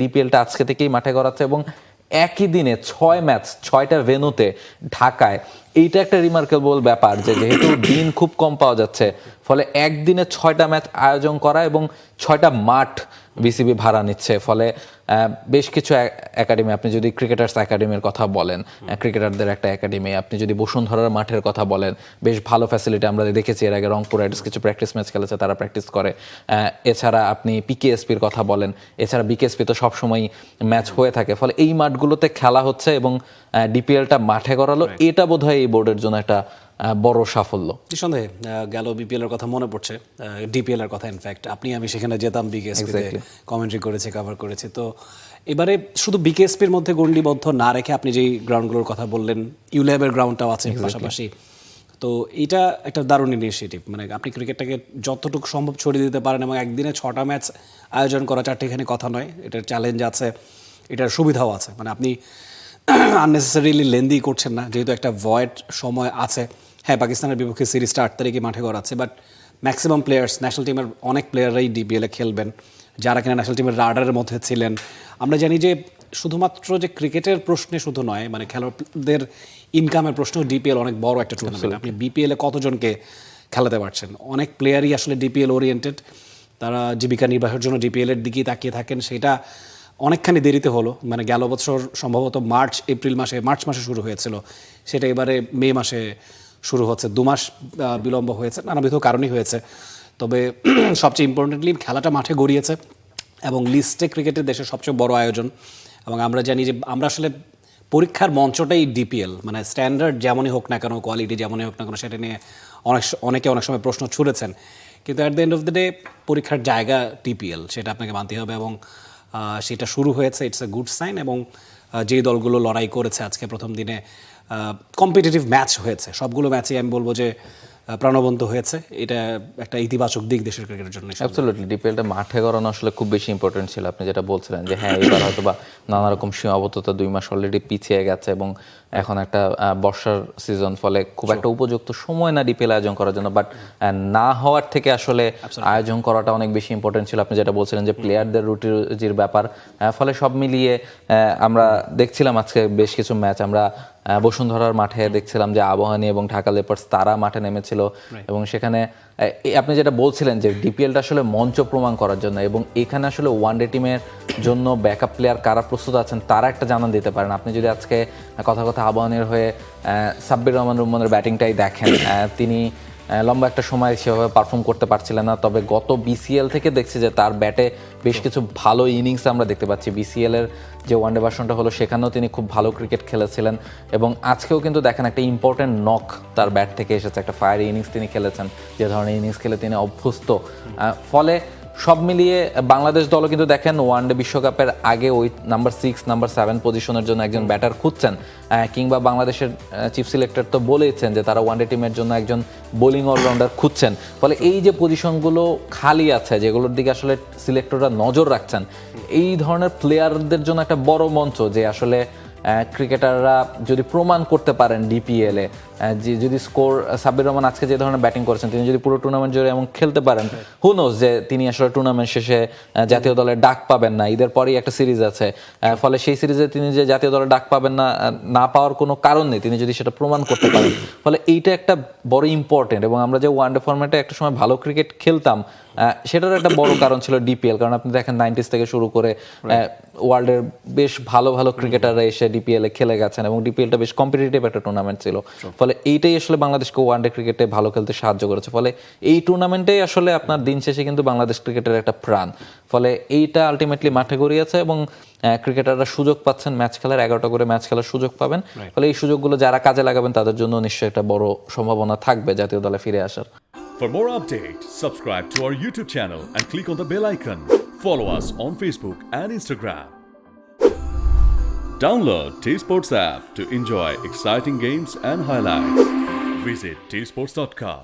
ডিপিএলটা আজকে থেকেই মাঠে গড়াচ্ছে এবং একই দিনে 6 ম্যাচ 6টা ভেন্যুতে ঢাকায়, এইটা একটা রিমার্কেবল ব্যাপার যে যেহেতু দিন খুব কম পাওয়া যাচ্ছে, ফলে একদিনে 6টা ম্যাচ আয়োজন করা এবং 6টা মাঠ বিসিবি ভাড়া নিচ্ছে। ফলে বেশ কিছু একাডেমি, আপনি যদি ক্রিকেটার্স একাডেমির কথা বলেন, ক্রিকেটারদের একটা একাডেমি, আপনি যদি বসুন্ধরার মাঠের কথা বলেন, বেশ ভালো ফ্যাসিলিটি আমরা দেখেছি। এর আগে রংপুর রাইডার্স কিছু প্র্যাকটিস ম্যাচ খেলেছে, তারা প্র্যাকটিস করে। এছাড়া আপনি পিকেএসপির কথা বলেন, এছাড়া বিকেএসপি তো সবসময় ম্যাচ হয়ে থাকে। ফলে এই মাঠগুলোতে খেলা হচ্ছে এবং ডিপিএলটা মাঠে গড়ালো, এটা বোধহয় এই বোর্ডের জন্য একটা বড় সাফল্য। নিঃসন্দেহে গেল বিপিএল এর কথা মনে পড়ছে, ডিপিএল এর কথা। ইনফ্যাক্ট আমি সেখানে যেতাম, বিকেএসপি তে কমেন্ট্রি করেছি, কভার করেছি। তো এবারে শুধু বিকেএসপির মধ্যে গন্ডিবদ্ধ না রেখে আপনি যেই গ্রাউন্ডগুলোর কথা বললেন, ইউল্যাবের গ্রাউন্ডটাও আছে পাশাপাশি। তো এটা একটা দারুণ ইনিশিয়েটিভ। মানে আপনি ক্রিকেটটাকে যতটুকু সম্ভব ছড়িয়ে দিতে পারেন এবং একদিনে 6টা ম্যাচ আয়োজন করা, 4টিখানি কথা নয়, এটার চ্যালেঞ্জ আছে, এটার সুবিধাও আছে। মানে আপনি আননেসেসারিলি লেন্দি করছেন না, যেহেতু একটা ভয়েড সময় আছে। হ্যাঁ, পাকিস্তানের বিপক্ষে সিরিজটা 8 তারিখে মাঠে গড়াচ্ছে, বাট ম্যাক্সিমাম প্লেয়ার্স, ন্যাশনাল টিমের অনেক প্লেয়াররাই ডিপিএলে খেলবেন, যারা কিনা ন্যাশনাল টিমের রাডারের মধ্যে ছিলেন। আমরা জানি যে শুধুমাত্র যে ক্রিকেটের প্রশ্নে শুধু নয়, মানে খেলোয়াড়দের ইনকামের প্রশ্ন, ডিপিএল অনেক বড় একটা টুর্নামেন্ট। আপনি বিপিএলে কতজনকে খেলাতে পারছেন? অনেক প্লেয়ারই আসলে ডিপিএল ওরিয়েন্টেড, তারা জীবিকা নির্বাহের জন্য ডিপিএলের দিকেই তাকিয়ে থাকেন। সেটা অনেকখানি দেরিতে হলো, মানে গেল বছর সম্ভবত মার্চ মাসে শুরু হয়েছিল, সেটা এবারে মে মাসে শুরু হচ্ছে। 2 মাস বিলম্ব হয়েছে, নানাবিধ কারণই হয়েছে। তবে সবচেয়ে ইম্পর্টেন্টলি খেলাটা মাঠে গড়িয়েছে এবং লিস্টে ক্রিকেটের দেশের সবচেয়ে বড় আয়োজন। এবং আমরা জানি যে আমরা আসলে পরীক্ষার মঞ্চটাই ডিপিএল, মানে স্ট্যান্ডার্ড যেমনই হোক না কেন, কোয়ালিটি যেমনই হোক না কেন, সেটা নিয়ে অনেকে অনেক সময় প্রশ্ন ছুড়েছেন, কিন্তু at the end of the day পরীক্ষার জায়গা ডিপিএল, সেটা আপনাকে মানতে হবে। এবং সেটা শুরু হয়েছে, ইটস এ গুড সাইন। এবং যেই দলগুলো লড়াই করেছে আজকে প্রথম দিনে, কম্পিটিটিভ ম্যাচ হয়েছে, সবগুলো ম্যাচই আমি বলবো যে প্রাণবন্ত হয়েছে। এটা একটা ইতিবাচক দিক দেশের ক্রিকেটের জন্য। অ্যাবসলিউটলি, ডিপিএলটা মাঠে গড়ানো আসলে খুব বেশি ইম্পর্টেন্ট ছিল। আপনি যেটা বলছিলেন যে হ্যাঁ, এবার হয়তো বা নানা রকম সীমাবদ্ধতা 2 মাস অলরেডি পিছিয়ে গেছে এবং এখন একটা বর্ষার সিজন, ফলে খুব একটা উপযুক্ত সময় না ডিপিএল আয়োজন করার জন্য। বাট না হওয়ার থেকে আসলে আয়োজন করাটা অনেক বেশি ইম্পর্টেন্ট ছিল। আপনি যেটা বলছিলেন যে প্লেয়ারদের রুটি রুজির ব্যাপার, ফলে সব মিলিয়ে আমরা দেখছিলাম আজকে বেশ কিছু ম্যাচ। আমরা বসুন্ধরার মাঠে দেখছিলাম যে আবাহনী এবং ঢাকা লেপার্স তারা মাঠে নেমেছিল এবং সেখানে আপনি যেটা বলছিলেন যে ডিপিএলটা আসলে মঞ্চ প্রমাণ করার জন্য, এবং এখানে আসলে ওয়ানডে টিমের জন্য ব্যাকআপ প্লেয়ার কারা প্রস্তুত আছেন তারা একটা জানান দিতে পারেন। আপনি যদি আজকে কথা আবাহনীর হয়ে সাব্বির রহমান রুম্মানের ব্যাটিংটাই দেখেন, তিনি লম্বা একটা সময় সেভাবে পারফর্ম করতে পারছিলেন না। তবে গত বিসিএল থেকে দেখছি যে তার ব্যাটে বেশ কিছু ভালো ইনিংস আমরা দেখতে পাচ্ছি। বিসিএল এর যে ওয়ানডে ভার্সনটা হলো সেখানেও তিনি খুব ভালো ক্রিকেট খেলেছিলেন এবং আজকেও কিন্তু দেখেন একটা ইম্পর্টেন্ট নক তার ব্যাট থেকে এসেছে, একটা ফায়ারি ইনিংস তিনি খেলেছেন, যে ধরনের ইনিংস খেলে তিনি অভ্যস্ত। ফলে সব মিলিয়ে বাংলাদেশ দলও কিন্তু দেখেন ওয়ানডে বিশ্বকাপের আগে ওই নাম্বার 6, নাম্বার 7 পজিশনের জন্য একজন ব্যাটার খুঁজছেন, কিংবা বাংলাদেশের চিফ সিলেক্টর তো বলেইছেন যে তারা ওয়ানডে টিমের জন্য একজন বোলিং অলরাউন্ডার খুঁজছেন। ফলে এই যে পজিশনগুলো খালি আছে, যেগুলোর দিকে আসলে সিলেক্টররা নজর রাখছেন, এই ধরনের প্লেয়ারদের জন্য একটা বড় মঞ্চ যে আসলে ক্রিকেটাররা যদি প্রমাণ করতে পারেন ডিপিএলে, যদি স্কোর, সাব্বির রহমান আজকে যে ধরনের ব্যাটিং করেছেন, তিনি যদি পুরো টুর্নামেন্ট জুড়ে এমন খেলতে পারেন, হু নোজ যে তিনি আসলে টুর্নামেন্ট শেষে জাতীয় দলের ডাক পাবেন না। ঈদের পরেই একটা সিরিজ আছে, ফলে সেই সিরিজে তিনি যে জাতীয় দলের ডাক পাবেন না পাওয়ার কোনো কারণ নেই, তিনি যদি সেটা প্রমাণ করতে পারেন। ফলে এইটা একটা বড় ইম্পর্টেন্ট। এবং আমরা যে ওয়ানডে ফরম্যাটে একটা সময় ভালো ক্রিকেট খেলতাম, সেটার একটা বড় কারণ ছিল ডিপিএল। কারণ আপনি দেখেন 90s থেকে শুরু করে ওয়ার্ল্ডের বেশ ভালো ক্রিকেটাররা এসে ডিপিএল এ খেলে গেছেন এবং ডিপিএলটা বেশ কম্পিটিটিভ একটা টুর্নামেন্ট ছিল। ফলে এইটাই আসলে বাংলাদেশকে ওয়ানডে ক্রিকেটে ভালো খেলতে সাহায্য করেছে। ফলে এই টুর্নামেন্টেই আসলে আপনার দিন শেষে কিন্তু বাংলাদেশ ক্রিকেটের একটা প্রাণ। ফলে এইটা আলটিমেটলি মাঠে গড়িয়েছে এবং ক্রিকেটাররা সুযোগ পাচ্ছেন ম্যাচ খেলার, 11টা করে ম্যাচ খেলার সুযোগ পাবেন। ফলে এই সুযোগগুলো যারা কাজে লাগাবেন তাদের জন্য নিশ্চয়ই একটা বড় সম্ভাবনা থাকবে জাতীয় দলে ফিরে আসার। For more updates, subscribe to our YouTube channel and click on the bell icon. Follow us on Facebook and Instagram. Download T-Sports app to enjoy exciting games and highlights. Visit tsports.com.